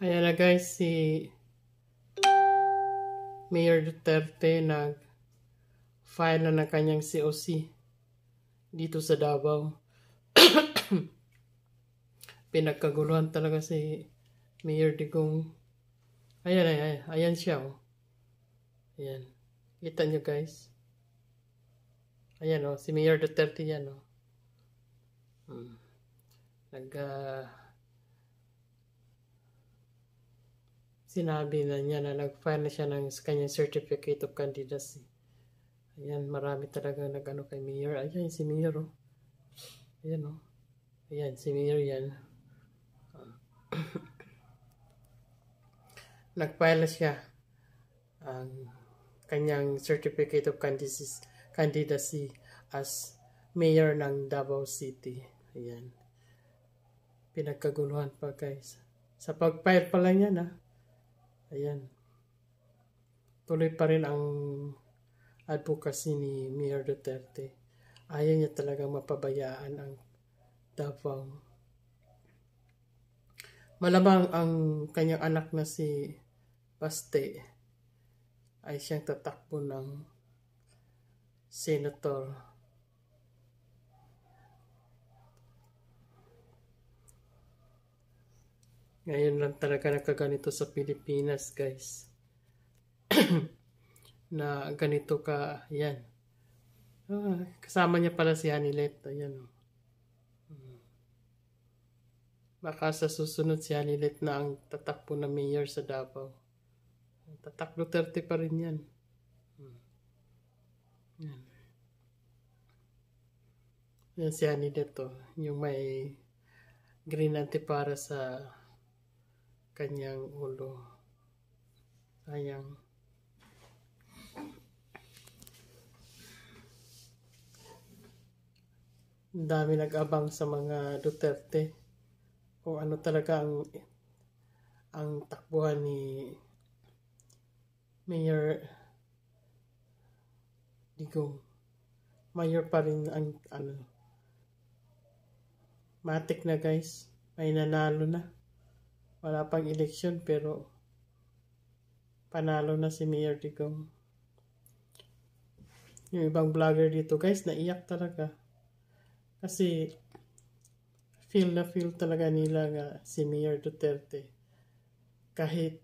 Ayan na guys, si Mayor Duterte nag-file na ng kanyang COC dito sa Davao. Pinagkaguluhan talaga si Mayor Digong. Ayan siya oh. Ayan. Kita nyo guys. Ayan oh, si Mayor Duterte yan oh. Sinabi na niya na nag-file na siya ng kanyang certificate of candidacy. Ayan, marami talaga nag-ano kay Mayor. Ayan, si Mayor oh. Ayan oh. Ayan, si Mayor yan. Nag-file na siya ang kanyang certificate of candidacy as mayor ng Davao City. Ayan. Pinagkaguluhan pa guys. Sa pag-file pa lang yan ha. Ayan. Tuloy pa rin ang advocacy ni Mayor Duterte. Ayaw niya talagang mapabayaan ang Davao. Malamang ang kanyang anak na si Baste ay siyang tatakbo ng senator. Ngayon lang talaga nakaganito sa Pilipinas guys. Na ganito ka, yan. Kasama niya pala si Hanilet. Ayan. Baka sa susunod si Hanilet na ang tatakbo na mayor sa Davao. Tatak Duterte pa rin yan. Yan si Hanilet oh. Yung may green antipara sa kanyang ulo. Sayang. Ang dami nag-abang sa mga Duterte kung ano talaga ang takbuhan ni Mayor Digong. Mayor pa rin ang matik na guys. May nanalo na. Wala pang eleksyon pero panalo na si Mayor Digong. Yung ibang vlogger dito guys, naiyak talaga. Kasi feel talaga nila nga si Mayor Duterte. Kahit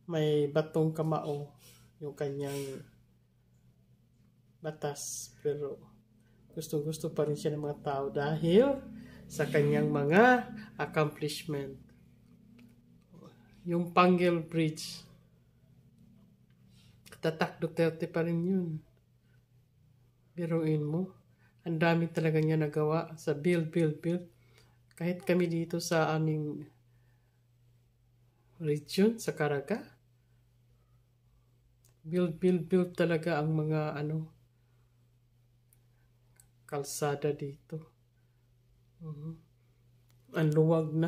may batong kamao yung kanyang batas. Pero gusto pa rin siya ng mga tao dahil sa kanyang mga accomplishment. Yung Panguil Bridge, tatak Duterte pa rin yun. Biruin mo. Ang dami talaga niya nagawa sa build. Kahit kami dito sa aming region, sa Caraga, build talaga ang mga kalsada dito. Ang luwag na.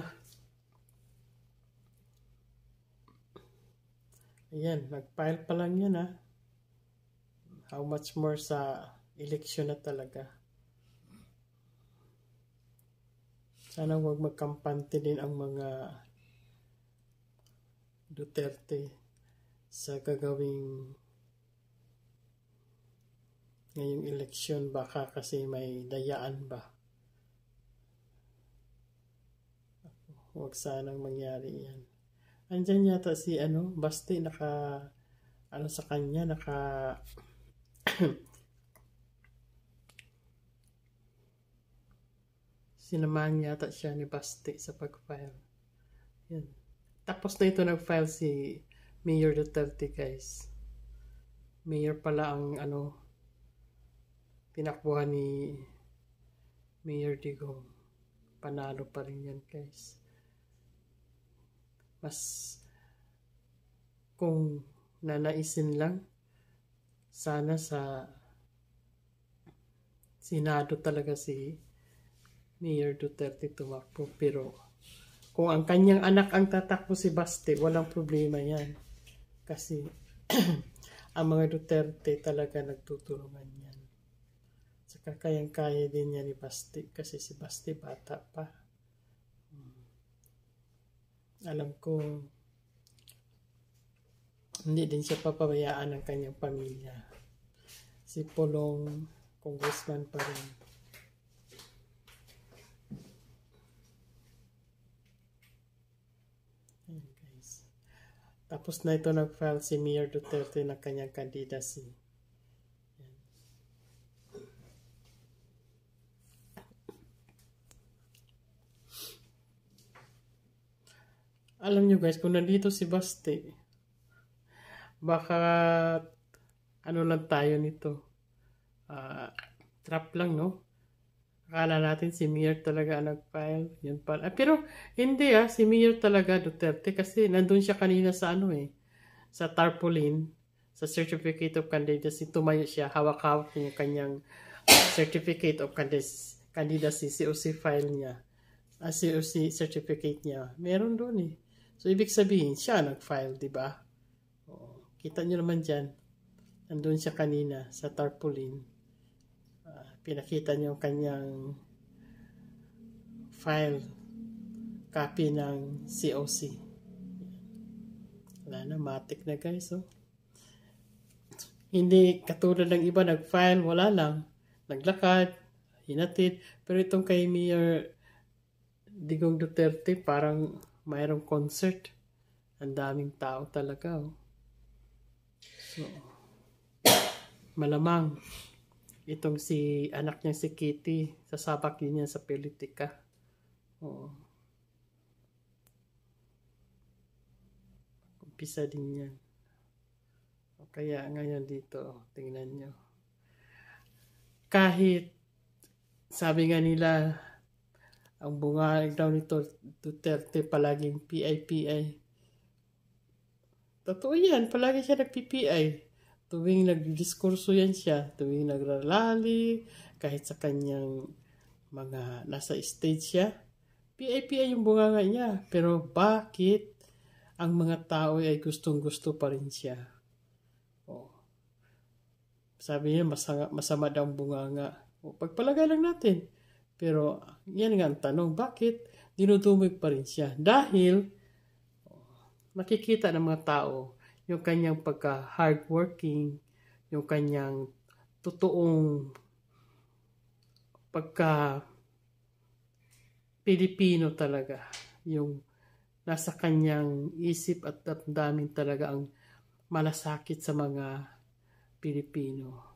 Ayan, nag-file pa lang yan ha. How much more sa eleksyon na talaga. Sana huwag magkampante din ang mga Duterte sa gagawing ngayong eleksyon. Baka kasi may dayaan ba. Huwag sanang mangyari yan. Andyan yata si Baste sa kanya sinamahan yata siya ni Baste sa pag-file. Yan. Tapos na ito nag-file si Mayor Duterte guys. Mayor pala ang tinakbuhan ni Mayor Digong. Panalo pa rin yan guys. Mas kung nanaisin lang, sana sa Senado talaga si Mayor Duterte tumakbo. Pero kung ang kanyang anak ang tatakbo si Baste, walang problema yan. Kasi ang mga Duterte talaga nagtutulungan yan. Saka kayang-kaya din niya ni Baste kasi si Baste bata pa. Alam ko, hindi din siya papabayaan ng kanyang pamilya. Si Pulong, congressman pa rin. Ayan guys. Tapos na ito nag-file si Mayor Duterte ng kanyang candidacy. Ayan. Alam nyo guys, kung nandito si Basti, baka ano lang tayo nito. Trap lang, no? Akala natin si Mayor talaga ang nag-file. Yan pala. Pero hindi si Mayor talaga Duterte kasi nandun siya kanina sa sa tarpaulin, sa Certificate of Candidacy. Tumayo siya, hawak-hawak yung kanyang Certificate of Candidacy, COC file niya. COC certificate niya. Meron doon eh. So, ibig sabihin, siya nag-file, di ba? Kita nyo naman dyan. Nandun siya kanina sa tarpaulin. Pinakita niya yung kanyang file. Copy ng COC. Wala na, matik na guys. Hindi katulad ng iba nag-file, wala lang. Naglakad, hinatid. Pero itong kay Mayor Digong Duterte, parang mayroong concert. Ang daming tao talaga. So, malamang itong si anak niya si Kitty, sasabak din niya sa politika. Umpisa din yan. Kaya ngayon dito, tingnan nyo. Kahit sabi nga nila, ang bunga daw nito Duterte palaging PI. Totoo yan, palagi siya nag-PPI. Tuwing nagdiskurso yan siya, tuwing nagrarally, kahit sa kanyang mga nasa stage siya, PI yung bunganga niya. Pero bakit ang mga tao ay gustong-gusto pa rin siya? Sabi niya, masama daw ang bunganga. Pagpalagay lang natin. Pero yan nga ang tanong, bakit dinudumig pa rin siya? Dahil makikita ng mga tao yung kanyang pagka-hardworking, yung kanyang totoong pagka-Pilipino talaga. Yung nasa kanyang isip at damdamin talaga ang malasakit sa mga Pilipino.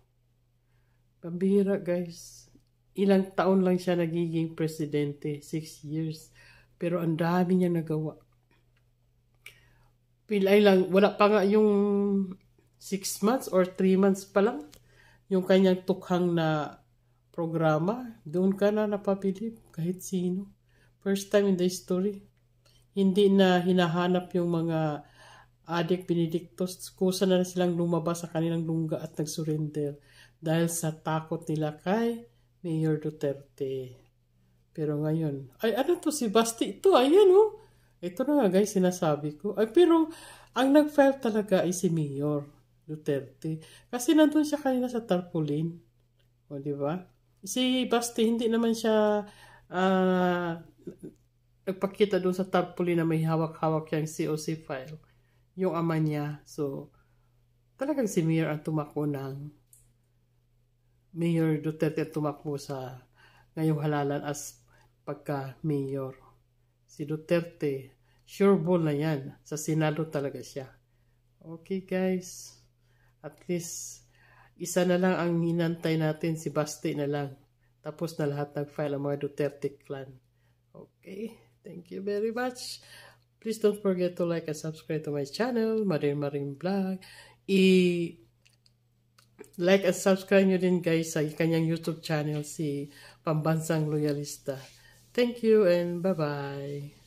Pambihira guys. Ilang taon lang siya nagiging presidente, 6 years. Pero ang dami niya nagawa. Pilay lang, wala pa nga yung 6 months or 3 months pa lang yung kanyang tukhang na programa. Doon ka na napabilib kahit sino. First time in the history. Hindi na hinahanap yung mga adik Benedictos. Kusa na silang lumabas sa kanilang lungga at nagsurrender dahil sa takot nila kay Mayor Duterte. Pero ngayon, ay ano to si Basti? Ito, ayan Ito na nga guys, sinasabi ko. Ay, pero ang nag-file talaga ay si Mayor Duterte. Kasi nandun siya kanina sa tarpaulin. O, di ba? Si Basti, hindi naman siya nagpakita doon sa tarpaulin na may hawak-hawak yung COC file. Yung ama niya. So, talagang si Mayor ang tumakbo ng Mayor Duterte ang tumakbo sa ngayong halalan as pagka-mayor. Si Duterte, sure ball na yan. Sa Senado talaga siya. Okay guys. At least, isa na lang ang hinantay natin. Si Basti na lang. Tapos na lahat nag-file ang mga Duterte clan. Okay. Thank you very much. Please don't forget to like and subscribe to my channel. Marin Vlog. Like and subscribe nyo din guys sa kanyang YouTube channel si Pambansang Loyalista. Thank you and bye-bye.